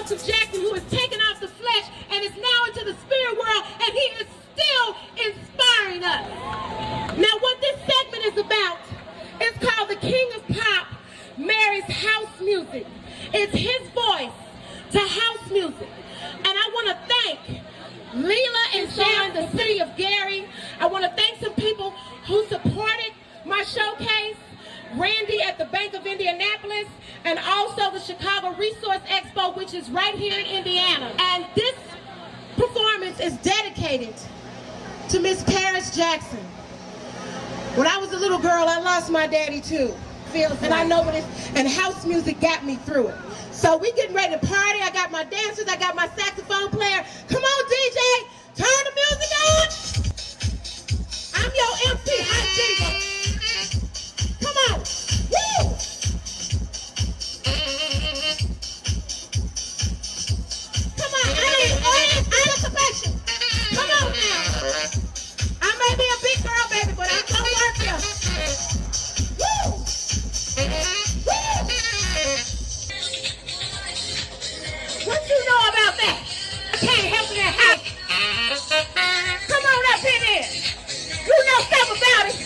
Joseph Jackson, who has taken off the flesh and is now into the spirit world, and he is still inspiring us. Now what this segment is about is called The King of Pop Marries House Music. It's his voice to house music. And I want to thank Leela and Sean, the city of Gary. I want to thank some people who supported my showcase. Randy at the Bank of Indianapolis, and also the Chicago Resource Expo, which is right here in Indiana. And this performance is dedicated to Miss Paris Jackson. When I was a little girl, I lost my daddy too. And I know what it is, and house music got me through it. So we getting ready to party. I got my dancers, I got my saxophone player. Come on, DJ, turn the music on. I'm your MC, Hot Diva. Come on, woo! Come on, I ain't perfection. Come on now. I may be a big girl, baby, but I'm gonna work you. Woo! Woo! What you know about that? I can't help in that house. Come on up in there. You know stuff about it.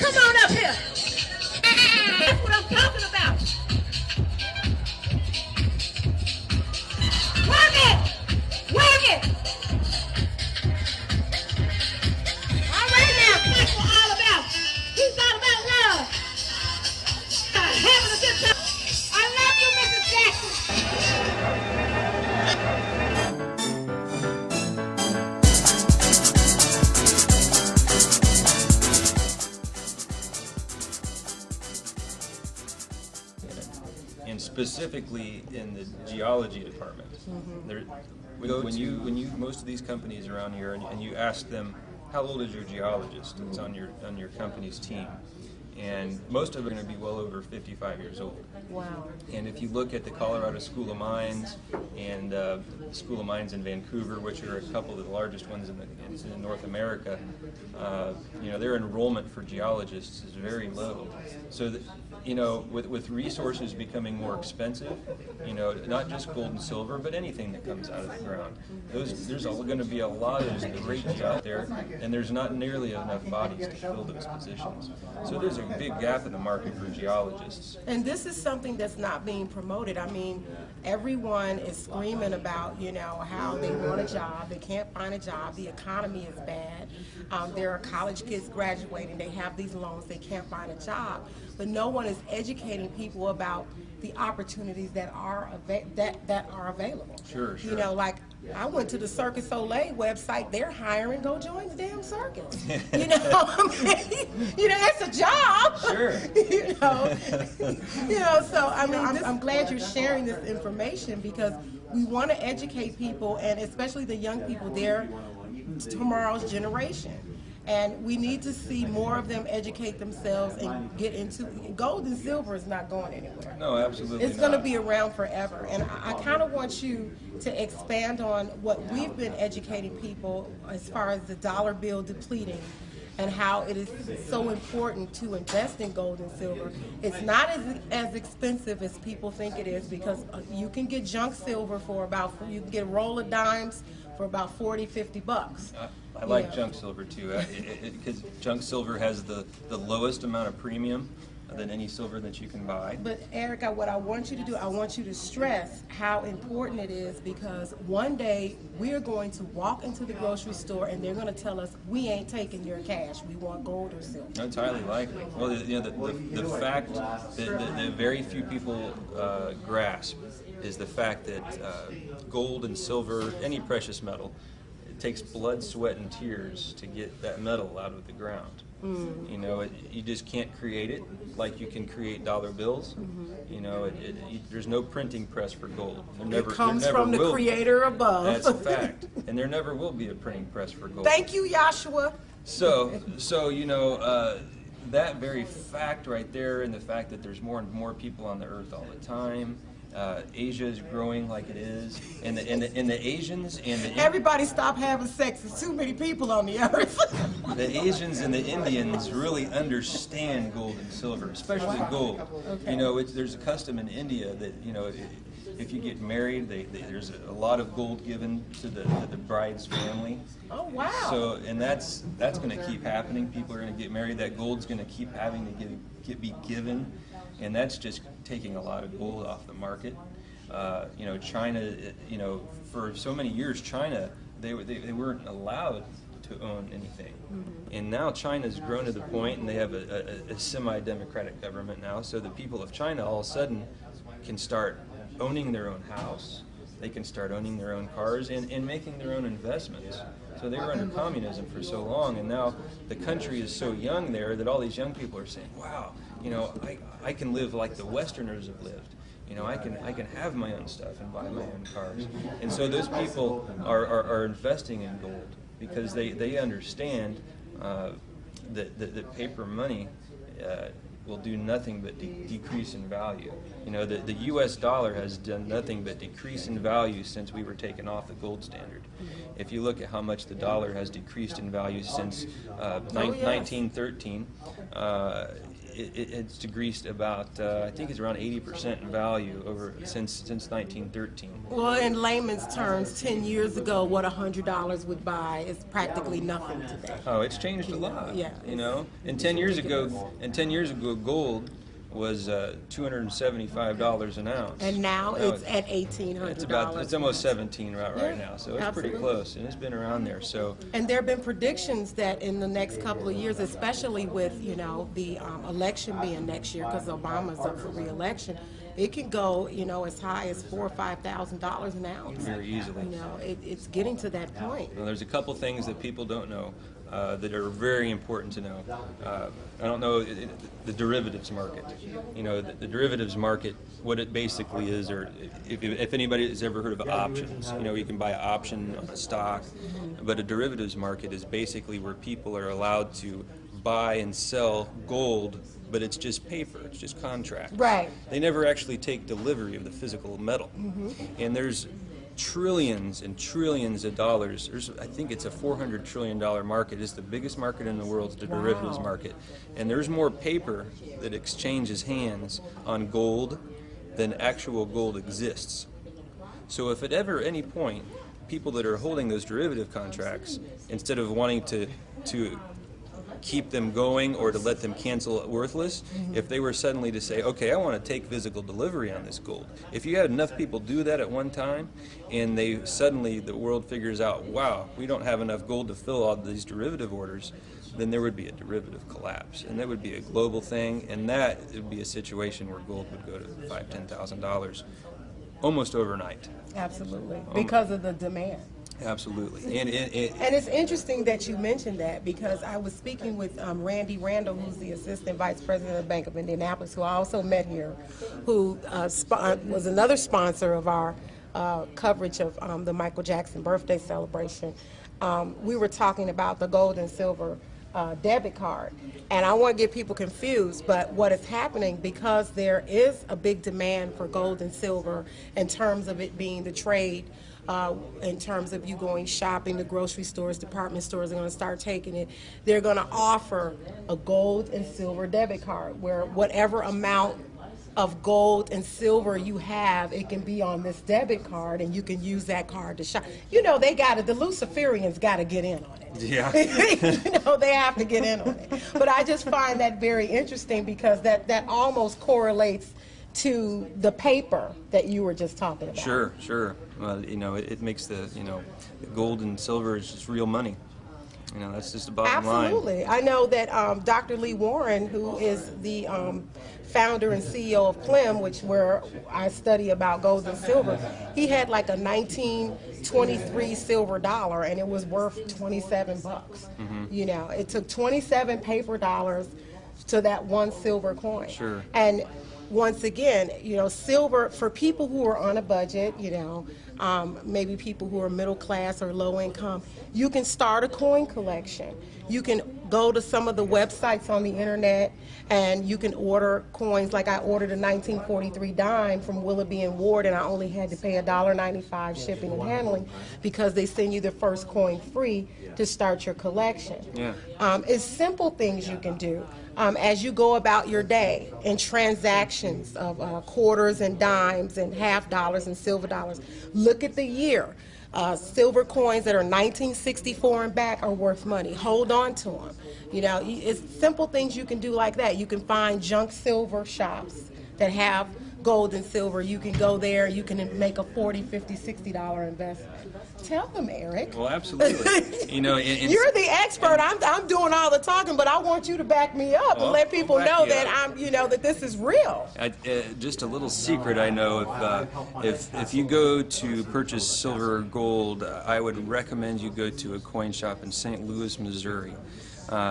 Come on up here. That's what I'm talking about. Work it! Work it! All right now, that's what all about. He's all about love. Having a good time. I love you, Mrs. Jackson. And specifically in the geology department. When you most of these companies around here, and you ask them, how old is your geologist that's on your company's team? And most of them are going to be well over 55 years old. Wow. And if you look at the Colorado School of Mines and the School of Mines in Vancouver, which are a couple of the largest ones in North America, you know, their enrollment for geologists is very low. So that, you know, with resources becoming more expensive, you know, not just gold and silver, but anything that comes out of the ground, there's going to be a lot of great out there, and there's not nearly enough bodies to fill those positions. So there's a big gap in the market for geologists. And this is something that's not being promoted. I mean, everyone is screaming about, you know, how they want a job, they can't find a job, the economy is bad, there are college kids graduating, they have these loans, they can't find a job, but no one is educating people about the opportunities that are available. Sure. You know, like I went to the Circus Soleil website, they're hiring, go join the damn circus. You know, I mean, you know, that's a job. Sure. you know, so I mean, I'm glad you're sharing this information because we want to educate people, and especially the young people, they're tomorrow's generation. And we need to see more of them educate themselves and get into gold and silver is not going anywhere. No, absolutely It's going to be around forever. And I kind of want you to expand on what we've been educating people as far as the dollar bill depleting and how it is so important to invest in gold and silver. It's not as expensive as people think it is, because you can get junk silver for about, you can get a roll of dimes for about 40, 50 bucks. I like junk silver too, because junk silver has the lowest amount of premium than any silver that you can buy. But Erica, what I want you to do, I want you to stress how important it is, because one day we're going to walk into the grocery store and they're going to tell us, we ain't taking your cash, we want gold or silver. That's highly likely. Well, you know, the fact that very few people grasp is the fact that gold and silver, any precious metal, it takes blood, sweat, and tears to get that metal out of the ground. You know, you just can't create it like you can create dollar bills. You know, there's no printing press for gold. It comes from the Creator above. That's a fact. And there never will be a printing press for gold. Thank you, Joshua. So you know, that very fact right there, and the fact that there's more and more people on the earth all the time, Asia is growing like it is, and the Asians and the Everybody stop having sex. There's too many people on the earth. the Asians and the Indians really understand gold and silver, especially gold. Okay. You know, there's a custom in India that, you know, if you get married, there's a lot of gold given to the bride's family. Oh, wow. So, and that's going to keep happening. People are going to get married. That gold's going to keep having to be given, and that's just taking a lot of gold off the market. You know, China, you know, for so many years, China, they weren't allowed to own anything. And now China's grown to the point, and they have a semi-democratic government now, so the people of China all of a sudden can start owning their own house, they can start owning their own cars, and making their own investments. So they were under communism for so long, and now the country is so young there that all these young people are saying, wow, you know, I can live like the Westerners have lived. You know, I can have my own stuff and buy my own cars. And so those people are investing in gold because they understand that paper money will do nothing but decrease in value. You know, the U.S. dollar has done nothing but decrease in value since we were taken off the gold standard. If you look at how much the dollar has decreased in value since 1913, it's decreased about, I think it's around 80% in value since 1913. Well, in layman's terms, 10 years ago, what $100 would buy is practically nothing today. Oh, it's changed a lot. Yeah. You know, and 10 years ago, gold was $275 an ounce. And now it's at $1,800. It's almost 17 right now, so it's absolutely. pretty close, and it's been around there. So. And there have been predictions that in the next couple of years, especially with, you know, the election being next year, because Obama's up for re-election, it can go, you know, as high as $4,000 or $5,000 an ounce. Very easily. You know, it's getting to that point. Well, there's a couple things that people don't know that are very important to know. I don't know the derivatives market. You know, the derivatives market, what it basically is, or if anybody has ever heard of options, you know, you can buy an option on a stock, but a derivatives market is basically where people are allowed to buy and sell gold, but it's just paper, it's just contract. Right. They never actually take delivery of the physical metal. And there's trillions and trillions of dollars. I think it's a $400 trillion market. It's the biggest market in the world, it's the derivatives market. And there's more paper that exchanges hands on gold than actual gold exists. So if at any point, people that are holding those derivative contracts, instead of wanting to keep them going or to let them cancel worthless, if they were suddenly to say, okay, I want to take physical delivery on this gold. If you had enough people do that at one time, and the world figures out, wow, we don't have enough gold to fill all these derivative orders, then there would be a derivative collapse, and that would be a global thing, and that would be a situation where gold would go to $5,000, $10,000 almost overnight. Absolutely, because of the demand. Absolutely. And it's interesting that you mentioned that, because I was speaking with Randy Randall, who's the Assistant Vice President of the Bank of Indianapolis, who I also met here, who was another sponsor of our coverage of the Michael Jackson birthday celebration. We were talking about the gold and silver debit card. And I want to get people confused, but what is happening, because there is a big demand for gold and silver in terms of it being the trade, in terms of you going shopping, the grocery stores, department stores are going to start taking it. They're going to offer a gold and silver debit card where whatever amount of gold and silver you have, it can be on this debit card, and you can use that card to shop. You know, the Luciferians got to get in on it. Yeah. You know, they have to get in on it. But I just find that very interesting, because that almost correlates to the paper that you were just talking about. Sure. You know, it makes the gold and silver is just real money. You know, that's just the bottom line. Absolutely. I know that Dr. Lee Warren, who is the founder and CEO of CLEM, where I study about gold and silver, he had like a 1923 silver dollar, and it was worth 27 bucks. You know, it took 27 paper dollars to that one silver coin. Sure. And once again, you know, silver, for people who are on a budget, you know, maybe people who are middle class or low income, you can start a coin collection. You can go to some of the websites on the internet and you can order coins. Like I ordered a 1943 dime from Willoughby and Ward, and I only had to pay $1.95 shipping and handling because they send you the first coin free to start your collection. Yeah. It's simple things you can do as you go about your day, in transactions of quarters and dimes and half dollars and silver dollars. Look at the year. Silver coins that are 1964 and back are worth money. Hold on to them. You know, it's simple things you can do like that. You can find junk silver shops that have gold and silver. You can go there, you can make a $40, $50, $60 investment. Tell them, Eric. Well, absolutely. You know, you're the expert. I'm doing all the talking, but I want you to back me up and let people know that that this is real. Just a little secret I know: if you go to purchase silver or gold, I would recommend you go to a coin shop in St. Louis, Missouri.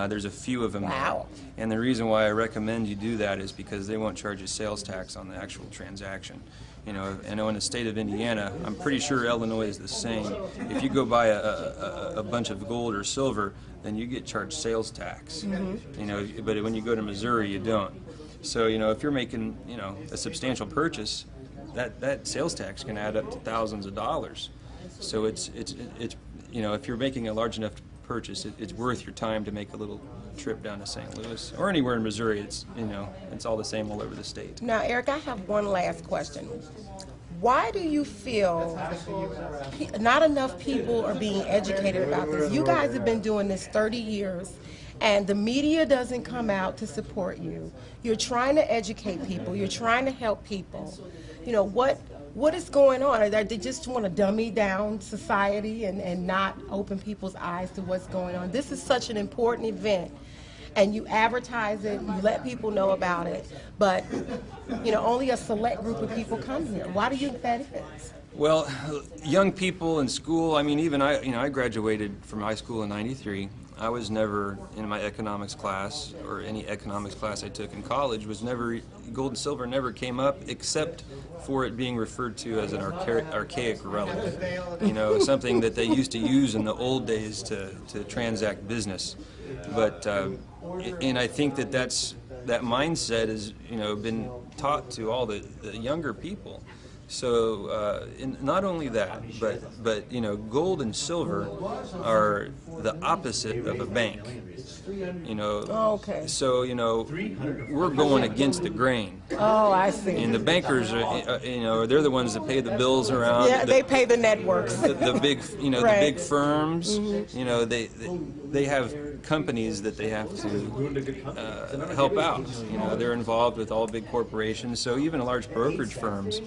There's a few of them. Wow. There. And the reason why I recommend you do that is because they won't charge you sales tax on the actual transaction. You know, and in the state of Indiana, I'm pretty sure Illinois is the same. If you go buy a bunch of gold or silver, then you get charged sales tax. Mm-hmm. You know, but when you go to Missouri, you don't. So, you know, if you're making, you know, a substantial purchase, that sales tax can add up to thousands of dollars. So it's you know, if you're making a large enough purchase, it's worth your time to make a little trip down to St. Louis or anywhere in Missouri. It's, you know, it's all the same all over the state. Now, Eric, I have one last question. Why do you feel not enough people are being educated about this? You guys have been doing this 30 years, and the media doesn't come out to support you. You're trying to educate people. You're trying to help people. You know, what is going on? They just want to dummy down society and not open people's eyes to what's going on. This is such an important event, and you advertise it, you let people know about it, but you know, only a select group of people come here. Why do you think that is? Well, young people in school, I mean, even I graduated from high school in '93. I was never in my economics class, or any economics class I took in college, gold and silver never came up, except for it being referred to as an archaic relic. You know, something that they used to use in the old days to transact business. But, and I think that that mindset has, you know, been taught to all the younger people. So not only that, but you know, gold and silver are the opposite of a bank. You know. Okay. So you know, we're going against the grain. Oh, I see. And the bankers are, you know, they're the ones that pay the bills around. Yeah, they pay the networks. The big, you know, right. The big firms. Mm-hmm. You know, they have companies that they have to help out. You know, they're involved with all big corporations. So even large brokerage firms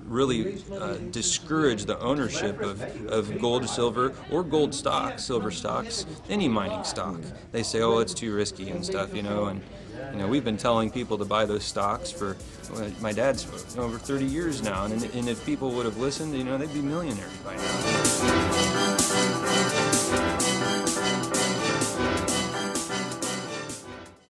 really discourage the ownership of gold, silver, or gold stocks, silver stocks, any mining stock. They say, oh, it's too risky and stuff, you know, and you know, we've been telling people to buy those stocks for, my dad's over 30 years now, and if people would have listened, you know, they'd be millionaires by now.